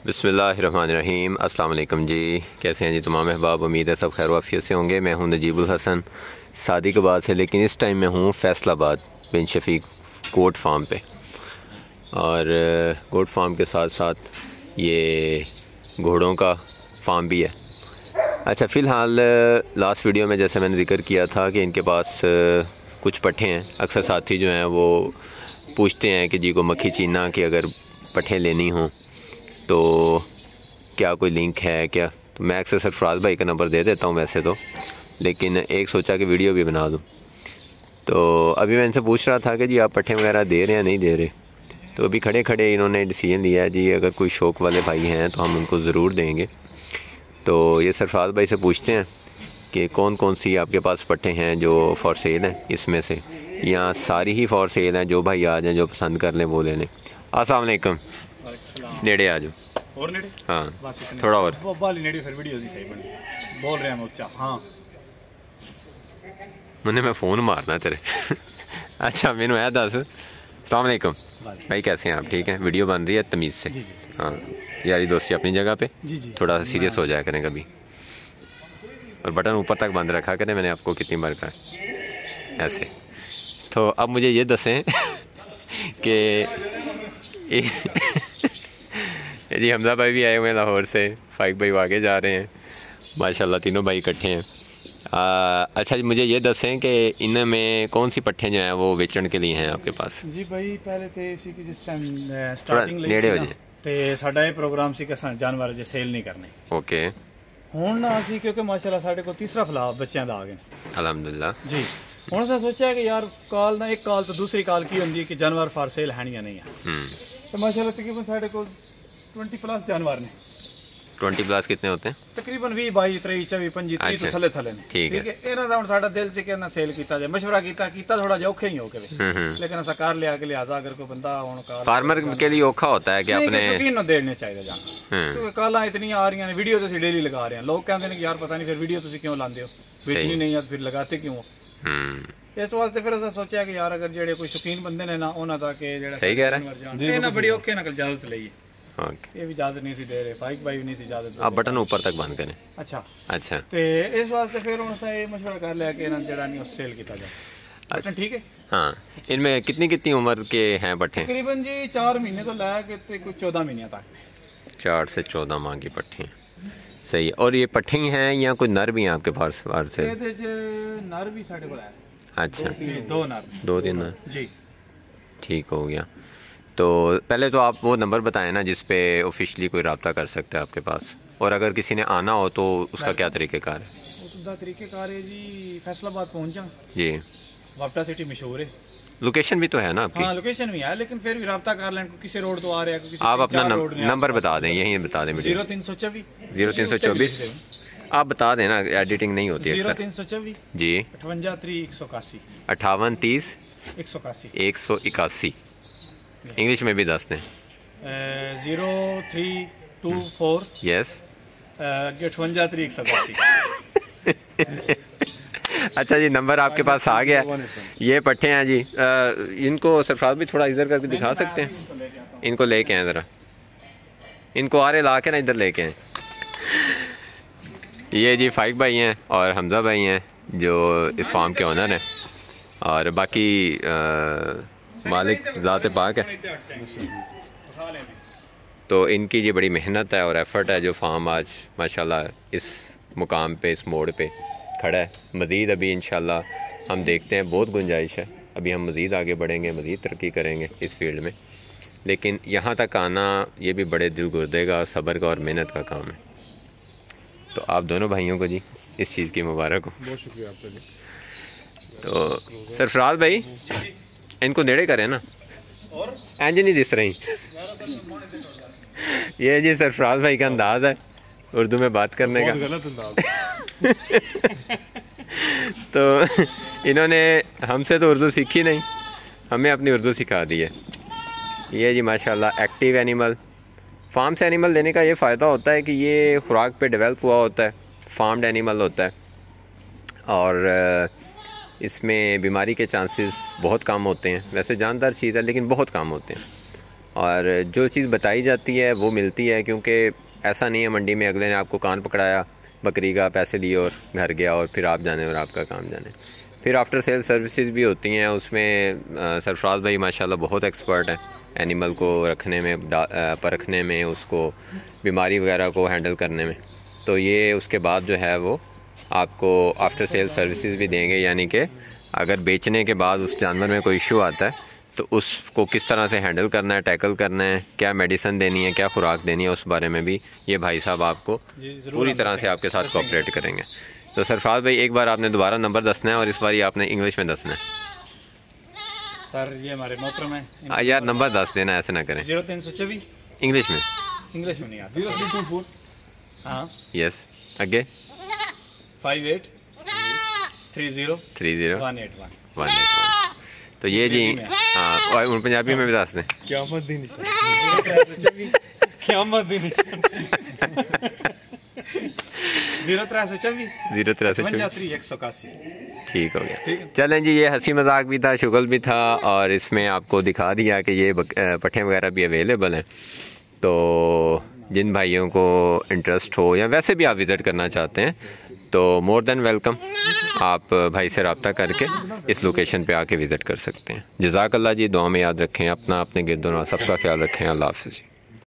बिस्मिल्लाहिर्रहमानिर्रहीम। अस्सलाम वालेकुम जी, कैसे हैं जी तमाम अहबाब। उम्मीद है सब खैर वाफियत से होंगे। मैं हूं नजीबुल हसन सादिकाबाद से, लेकिन इस टाइम मैं हूं फैसलाबाद बिन शफीक गोट फार्म पे। और गोट फार्म के साथ साथ ये घोड़ों का फार्म भी है। अच्छा, फ़िलहाल लास्ट वीडियो में जैसे मैंने जिक्र किया था कि इनके पास कुछ पट्ठे हैं। अक्सर साथी जो हैं वो पूछते हैं कि जी को मक्खी चीना की अगर पट्ठे लेनी हों तो क्या कोई लिंक है क्या। तो मैं अक्सर सरफराज भाई का नंबर दे देता हूँ वैसे तो, लेकिन एक सोचा कि वीडियो भी बना दूँ। तो अभी मैं इनसे पूछ रहा था कि जी आप पट्ठे वगैरह दे रहे हैं नहीं दे रहे। तो अभी खड़े खड़े इन्होंने डिसीजन लिया है जी अगर कोई शौक़ वाले भाई हैं तो हम उनको ज़रूर देंगे। तो ये सरफराज भाई से पूछते हैं कि कौन कौन सी आपके पास पट्ठे हैं जो फॉर सेल हैं, इसमें से या सारी ही फॉर सेल हैं। जो भाई आ जाएँ, जो पसंद कर लें वो ले लें। अस्सलाम वालेकुम। नेड़े आ जाओ और नेड़े। हाँ थोड़ा और बाली नेड़े फिर वीडियो दी सही बनी। बोल रहे हैं उच्चा। हाँ मैं फ़ोन मारना तेरे अच्छा मैनू है दस। अस्सलाम वालेकुम भाई, कैसे हैं आप? ठीक हैं। वीडियो बन रही है तमीज़ से। हाँ, यारी दोस्ती अपनी जगह पे। थोड़ा सा सीरियस हो जाया करें कभी, और बटन ऊपर तक बंद रखा करें। मैंने आपको कितनी बार कहा ऐसे। तो अब मुझे ये दसें कि जी हमजा भाई भी आए हुए हैं लाहौर से, फाइक भाई आगे जा रहे हैं माशाल्लाह, तीनों भाई इकट्ठे हैं। अच्छा जी, मुझे ये दसें कि इनमें कौन सी पट्ठे जो हैं वो बेचने के लिए हैं आपके पास? जी भाई पहले तो इसी की जिस टाइम स्टार्टिंग नेड़े हो जाए ਤੇ ਸਾਡਾ ਇਹ ਪ੍ਰੋਗਰਾਮ ਸੀ ਕਿ ਜਾਨਵਰ ਜੇ ਸੇਲ ਨਹੀਂ ਕਰਨੇ। ओके। ਹੁਣ ਨਾ ਅਸੀਂ ਕਿਉਂਕਿ ਮਾਸ਼ਾਅੱਲਾ ਸਾਡੇ ਕੋਲ ਤੀਸਰਾ ਫਲਾਹ ਬੱਚਿਆਂ ਦਾ ਆ ਗਏ ਨੇ अल्हम्दुलिल्लाह ਜੀ। ਹੁਣ ਅਸੀਂ ਸੋਚਿਆ ਕਿ ਯਾਰ ਕਾਲ ਨਾ ਇੱਕ ਕਾਲ ਤੋਂ ਦੂਸਰੀ ਕਾਲ ਕੀ ਹੁੰਦੀ ਹੈ ਕਿ ਜਾਨਵਰ ਫਾਰ ਸੇਲ ਹੈ ਨਹੀਂ ਨਹੀਂ ਹੈ। ਤੇ ਮਾਸ਼ਾਅੱਲਾ ਤਕਰੀਬਨ ਸਾਡੇ ਕੋਲ 20 प्लस जानवर ने। 20 प्लस कितने होते हैं? तकरीबन 20 22 23 24 25 30 तो थले थले ने। ठीक है। ਇਹਨਾਂ ਦਾ ਹੁਣ ਸਾਡਾ ਦਿਲ ਸੀ ਕਿ ਨਾ ਸੇਲ ਕੀਤਾ ਜਾਏ। ਮਸ਼ਵਰਾ ਕੀਤਾ ਥੋੜਾ ਜਿਹਾ ਔਖਾ ਹੀ ਹੋ ਕੇ, लेकिन ऐसा कर लिया कि लिहाजा अगर कोई बंदा फार्मर के लिए औखा होता है कि अपने शौकीन ਨੂੰ ਦੇਣੇ ਚਾਹੀਦਾ ਜਾਨਵਰ, क्योंकि ਕਾਲਾਂ ਇਤਨੀਆਂ ਆ ਰਹੀਆਂ ਨੇ। ਵੀਡੀਓ ਤੁਸੀਂ ਡੇਲੀ ਲਗਾ ਰਹੇ हैं, ਲੋਕ ਕਹਿੰਦੇ ਨੇ कि यार पता नहीं फिर वीडियो ਤੁਸੀਂ ਕਿਉਂ ਲਾਉਂਦੇ ਹੋ, ਵੇਚਣੀ ਨਹੀਂ ਹੈ फिर लगाते क्यों हो। ਇਸ ਵਾਸਤੇ ਫਿਰ ਅਸੀਂ ਸੋਚਿਆ ਕਿ ਯਾਰ ਅਗਰ ਜਿਹੜੇ ਕੋਈ ਸ਼ੌਕੀਨ ਬੰਦੇ ਨੇ ਨਾ ਉਹਨਾਂ ਦਾ ਕਿ ਜਿਹੜਾ ਸਹੀ ਕਹਿ ਰਿਹਾ ਇਹਨਾਂ ਬੜੀ ਔਖੇ ਨਾਲ ਇਜਾਜ਼ਤ ਲਈ। ये भी इजाजत नहीं सी दे रहे, फाइक भाई भी नहीं सी इजाजत। आप बटन ऊपर तक बंद करें। अच्छा ते इस वास्ते फिर उनसे मशवरा कर लिया कि जरा नहीं सेल किया जाए। अच्छा ठीक है। हाँ, इनमें कितनी कितनी उम्र के हैं पट्ठे? तकरीबन जी 4 महीने तो लाया कि कुछ 14 महीने तक। 4 से 14 माह की पट्ठे हैं। सही। और ये पट्ठे ही हैं या कोई नर भी हैं आपके पास? से नर भी साढ़े को लाया। अच्छा, 2-3 नर जी। ठीक हो गया। तो पहले तो आप वो नंबर बताएं ना जिस पे ऑफिशियली कोई रब्ता कर सकता है आपके पास, और अगर किसी ने आना हो तो उसका क्या तरीक़ेकार है? उसका तरीक़ेकार है जी फैसलाबाद पहुंचा जी, वापटा सिटी मशहूर है। लोकेशन भी तो है ना आपकी? हाँ लोकेशन भी है, लेकिन फिर भी रब्ता कर लें। किसी रोड तो आ रहे हैं, आप अपना नंबर बता दें, यही बता दें। 0324 आप बता दें ना, एडिटिंग नहीं होती है। 0324 जी 58 30 181 181। इंग्लिश में भी दस दें। 0324 यस 58 181। अच्छा जी, नंबर आपके पास आ गया। ये पट्ठे हैं जी। इनको सरफराज भी थोड़ा इधर करके दिखा सकते हैं। इनको लेके आए ज़रा, इनको आरे ला के ना इधर लेके आए। ये जी फाइक भाई हैं और हमजा भाई हैं जो इस फार्म के ओनर हैं, और बाकी मालिक ज़ात पाक है। तो इनकी ये बड़ी मेहनत है और एफ़र्ट है जो फार्म आज माशाल्लाह इस मुकाम पे, इस मोड़ पे खड़ा है। मज़ीद अभी इंशाल्लाह हम देखते हैं, बहुत गुंजाइश है। अभी हम मज़ीद आगे बढ़ेंगे, मज़ीद तरक्की करेंगे इस फील्ड में। लेकिन यहाँ तक आना ये भी बड़े दिल गुर्दे का, सब्र का और मेहनत का काम है। तो आप दोनों भाइयों को जी इस चीज़ की मुबारक हो। बहुत शुक्रिया आपका जी। तो सरफराज भाई इनको नेड़े करें ना, और इंज नहीं दिस रही। ये जी सरफराज भाई का अंदाज़ है उर्दू में बात करने का। गलत अंदाज। तो इन्होंने हमसे तो उर्दू सीखी नहीं, हमें अपनी उर्दू सिखा दी है। ये जी माशाल्लाह एक्टिव एनिमल। फार्म से एनिमल लेने का ये फ़ायदा होता है कि ये खुराक पे डेवलप हुआ होता है, फार्म्ड एनिमल होता है, और इसमें बीमारी के चांसेस बहुत कम होते हैं। वैसे जानदार चीज़ है लेकिन बहुत कम होते हैं। और जो चीज़ बताई जाती है वो मिलती है, क्योंकि ऐसा नहीं है मंडी में अगले ने आपको कान पकड़ाया, बकरी का पैसे लिए और घर गया और फिर आप जाने और आपका काम जाने। फिर आफ्टर सेल सर्विसेज भी होती हैं, उसमें सरफराज भाई माशाल्लाह बहुत एक्सपर्ट हैं एनिमल को रखने में, परखने में, उसको बीमारी वगैरह को हैंडल करने में। तो ये उसके बाद जो है वो आपको आफ्टर सेल सर्विसेज भी देंगे, यानी कि अगर बेचने के बाद उस जानवर में कोई इशू आता है तो उसको किस तरह से हैंडल करना है, टैकल करना है, क्या मेडिसिन देनी है, क्या खुराक देनी है, उस बारे में भी ये भाई साहब आपको पूरी तरह से आपके साथ कोऑपरेट करेंगे। तो सरफराज भाई एक बार आपने दोबारा नंबर दसना है और इस बार आपने इंग्लिश में दसना है। सर ये हमारे मोहतरम है यार नंबर 10 देना, ऐसे ना करें। 0324 इंग्लिश में नहीं आता। 0324 हाँ यस आगे 5830 तो ये जी हाँ, और पंजाबी में भी दस दें। क़यामत दी निशान 0324 ठीक हो गया। चलें जी, ये हंसी मजाक भी था, शुगल भी था, और इसमें आपको दिखा दिया कि ये पट्ठे वगैरह भी अवेलेबल हैं। तो जिन भाइयों को इंटरेस्ट हो या वैसे भी आप विज़िट करना चाहते हैं तो मोर देन वेलकम, आप भाई से रब्ता करके इस लोकेशन पे आके विज़िट कर सकते हैं। जज़ाकल्लाह जी, दुआ में याद रखें अपना, अपने गिरदों सबका ख्याल रखें। अल्लाह हाफ़िज़।